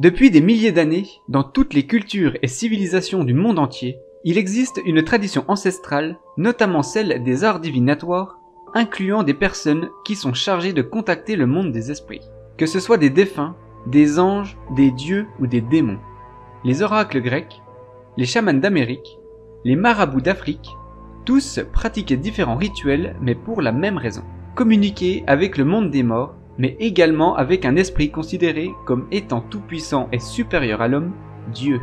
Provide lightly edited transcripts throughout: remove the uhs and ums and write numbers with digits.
Depuis des milliers d'années, dans toutes les cultures et civilisations du monde entier, il existe une tradition ancestrale, notamment celle des arts divinatoires, incluant des personnes qui sont chargées de contacter le monde des esprits. Que ce soit des défunts, des anges, des dieux ou des démons. Les oracles grecs, les chamans d'Amérique, les marabouts d'Afrique, tous pratiquaient différents rituels mais pour la même raison. Communiquer avec le monde des morts, mais également avec un esprit considéré comme étant tout-puissant et supérieur à l'homme, Dieu.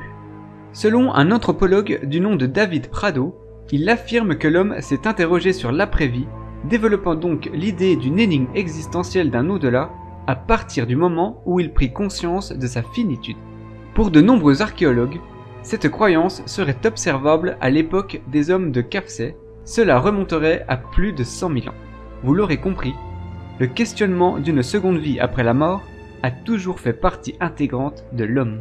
Selon un anthropologue du nom de David Prado, il affirme que l'homme s'est interrogé sur l'après-vie, développant donc l'idée d'une énigme existentielle d'un au-delà à partir du moment où il prit conscience de sa finitude. Pour de nombreux archéologues, cette croyance serait observable à l'époque des hommes de Kafsay, cela remonterait à plus de 100 000 ans. Vous l'aurez compris, le questionnement d'une seconde vie après la mort a toujours fait partie intégrante de l'homme.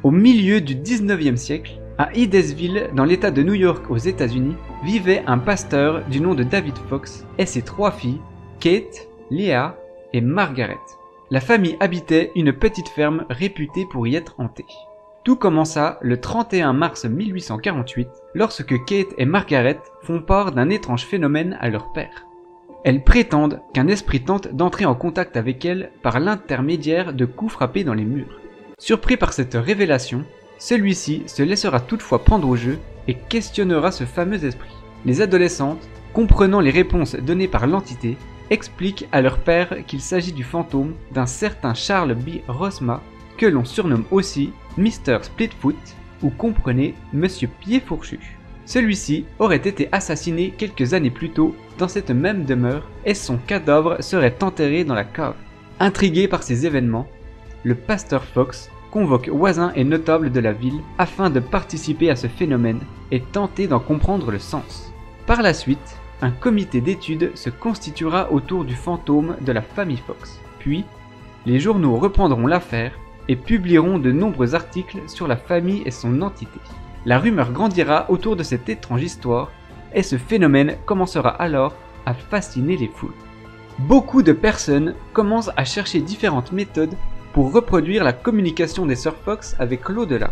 Au milieu du 19e siècle, à Hydesville, dans l'état de New York aux États-Unis, vivait un pasteur du nom de David Fox et ses 3 filles, Kate, Leah et Margaret. La famille habitait une petite ferme réputée pour y être hantée. Tout commença le 31 mars 1848, lorsque Kate et Margaret font part d'un étrange phénomène à leur père. Elles prétendent qu'un esprit tente d'entrer en contact avec elles par l'intermédiaire de coups frappés dans les murs. Surpris par cette révélation, celui-ci se laissera toutefois prendre au jeu et questionnera ce fameux esprit. Les adolescentes, comprenant les réponses données par l'entité, expliquent à leur père qu'il s'agit du fantôme d'un certain Charles B. Rosma, que l'on surnomme aussi Mr. Splitfoot, ou comprenez Monsieur Pied Fourchu. Celui-ci aurait été assassiné quelques années plus tôt dans cette même demeure et son cadavre serait enterré dans la cave. Intrigué par ces événements, le pasteur Fox convoque voisins et notables de la ville afin de participer à ce phénomène et tenter d'en comprendre le sens. Par la suite, un comité d'études se constituera autour du fantôme de la famille Fox. Puis, les journaux reprendront l'affaire et publieront de nombreux articles sur la famille et son entité. La rumeur grandira autour de cette étrange histoire et ce phénomène commencera alors à fasciner les foules. Beaucoup de personnes commencent à chercher différentes méthodes pour reproduire la communication des sœurs Fox avec l'au-delà.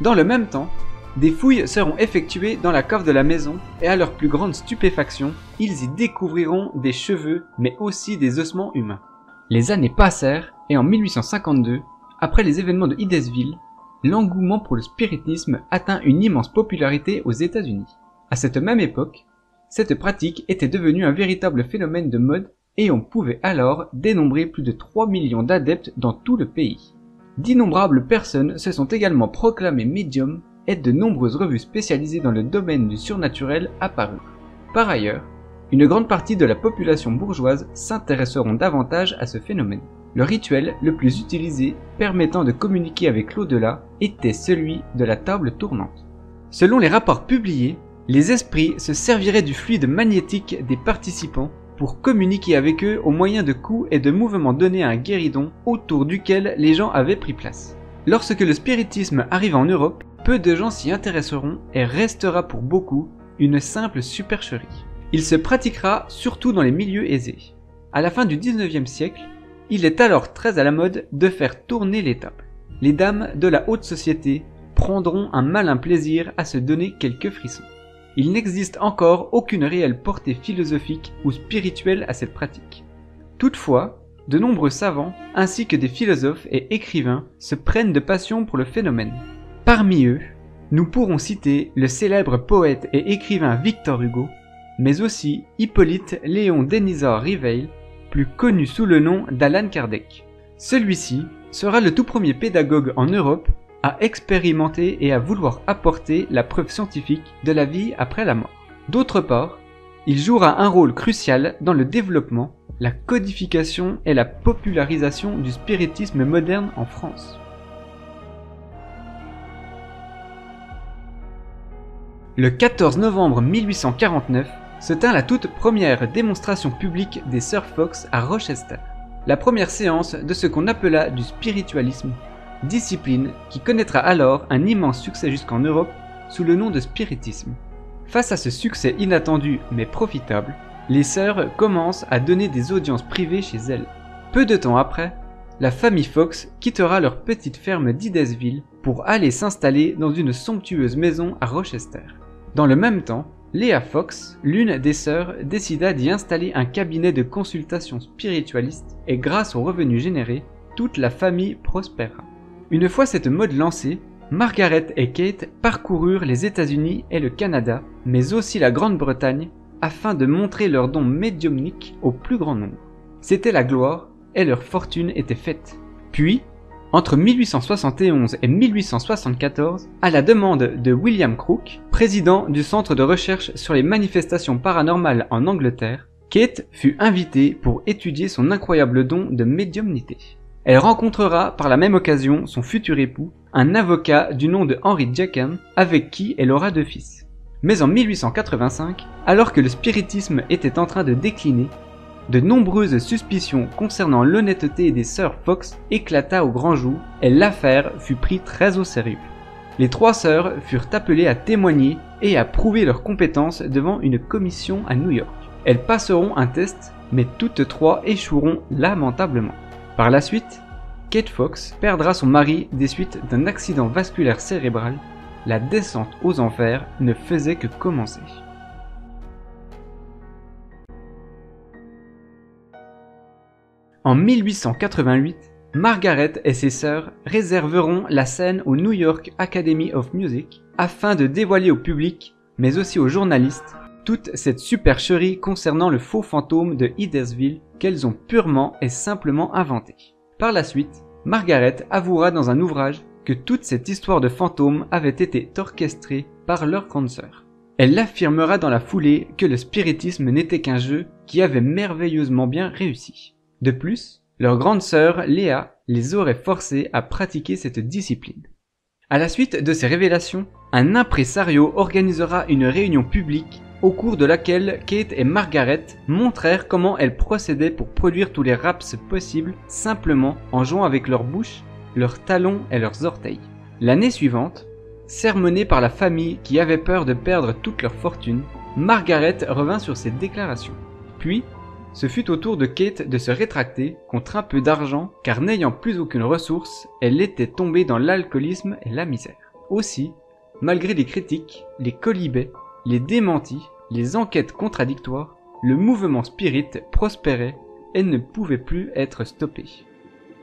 Dans le même temps, des fouilles seront effectuées dans la cave de la maison et à leur plus grande stupéfaction, ils y découvriront des cheveux mais aussi des ossements humains. Les années passèrent et en 1852, après les événements de Hydesville, l'engouement pour le spiritisme atteint une immense popularité aux États-Unis. À cette même époque, cette pratique était devenue un véritable phénomène de mode et on pouvait alors dénombrer plus de 3 millions d'adeptes dans tout le pays. D'innombrables personnes se sont également proclamées médiums et de nombreuses revues spécialisées dans le domaine du surnaturel apparurent. Par ailleurs, une grande partie de la population bourgeoise s'intéresseront davantage à ce phénomène. Le rituel le plus utilisé permettant de communiquer avec l'au-delà était celui de la table tournante. Selon les rapports publiés, les esprits se serviraient du fluide magnétique des participants pour communiquer avec eux au moyen de coups et de mouvements donnés à un guéridon autour duquel les gens avaient pris place. Lorsque le spiritisme arrive en Europe, peu de gens s'y intéresseront et restera pour beaucoup une simple supercherie. Il se pratiquera surtout dans les milieux aisés. À la fin du 19e siècle, il est alors très à la mode de faire tourner les tables. Les dames de la haute société prendront un malin plaisir à se donner quelques frissons. Il n'existe encore aucune réelle portée philosophique ou spirituelle à cette pratique. Toutefois, de nombreux savants, ainsi que des philosophes et écrivains, se prennent de passion pour le phénomène. Parmi eux, nous pourrons citer le célèbre poète et écrivain Victor Hugo, mais aussi Hippolyte Léon Denisard Riveil, plus connu sous le nom d'Allan Kardec. Celui-ci sera le tout premier pédagogue en Europe à expérimenter et à vouloir apporter la preuve scientifique de la vie après la mort. D'autre part, il jouera un rôle crucial dans le développement, la codification et la popularisation du spiritisme moderne en France. Le 14 novembre 1849 se tint la toute première démonstration publique des sœurs Fox à Rochester, la première séance de ce qu'on appela du spiritualisme, discipline qui connaîtra alors un immense succès jusqu'en Europe sous le nom de spiritisme. Face à ce succès inattendu mais profitable, les sœurs commencent à donner des audiences privées chez elles. Peu de temps après, la famille Fox quittera leur petite ferme d'Idesville pour aller s'installer dans une somptueuse maison à Rochester. Dans le même temps, Leah Fox, l'une des sœurs, décida d'y installer un cabinet de consultation spiritualiste et grâce aux revenus générés, toute la famille prospéra. Une fois cette mode lancée, Margaret et Kate parcoururent les États-Unis et le Canada, mais aussi la Grande-Bretagne, afin de montrer leurs dons médiumniques au plus grand nombre. C'était la gloire et leur fortune était faite. Puis, entre 1871 et 1874, à la demande de William Crook, président du Centre de recherche sur les manifestations paranormales en Angleterre, Kate fut invitée pour étudier son incroyable don de médiumnité. Elle rencontrera par la même occasion son futur époux, un avocat du nom de Henry Jacken, avec qui elle aura 2 fils. Mais en 1885, alors que le spiritisme était en train de décliner, de nombreuses suspicions concernant l'honnêteté des sœurs Fox éclata au grand jour et l'affaire fut prise très au sérieux. Les 3 sœurs furent appelées à témoigner et à prouver leurs compétences devant une commission à New York. Elles passeront un test, mais toutes 3 échoueront lamentablement. Par la suite, Kate Fox perdra son mari des suites d'un accident vasculaire cérébral. La descente aux enfers ne faisait que commencer. En 1888, Margaret et ses sœurs réserveront la scène au New York Academy of Music afin de dévoiler au public, mais aussi aux journalistes, toute cette supercherie concernant le faux fantôme de Idesville qu'elles ont purement et simplement inventé. Par la suite, Margaret avouera dans un ouvrage que toute cette histoire de fantôme avait été orchestrée par leur grande sœur. Elle affirmera dans la foulée que le spiritisme n'était qu'un jeu qui avait merveilleusement bien réussi. De plus, leur grande sœur, Leah, les aurait forcés à pratiquer cette discipline. À la suite de ces révélations, un impresario organisera une réunion publique au cours de laquelle Kate et Margaret montrèrent comment elles procédaient pour produire tous les raps possibles simplement en jouant avec leur bouche, leurs talons et leurs orteils. L'année suivante, sermonnée par la famille qui avait peur de perdre toute leur fortune, Margaret revint sur ses déclarations. Puis, ce fut au tour de Kate de se rétracter contre un peu d'argent car n'ayant plus aucune ressource, elle était tombée dans l'alcoolisme et la misère. Aussi, malgré les critiques, les quolibets, les démentis, les enquêtes contradictoires, le mouvement spirit prospérait et ne pouvait plus être stoppé.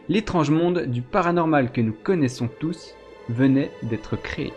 L'étrange monde du paranormal que nous connaissons tous venait d'être créé.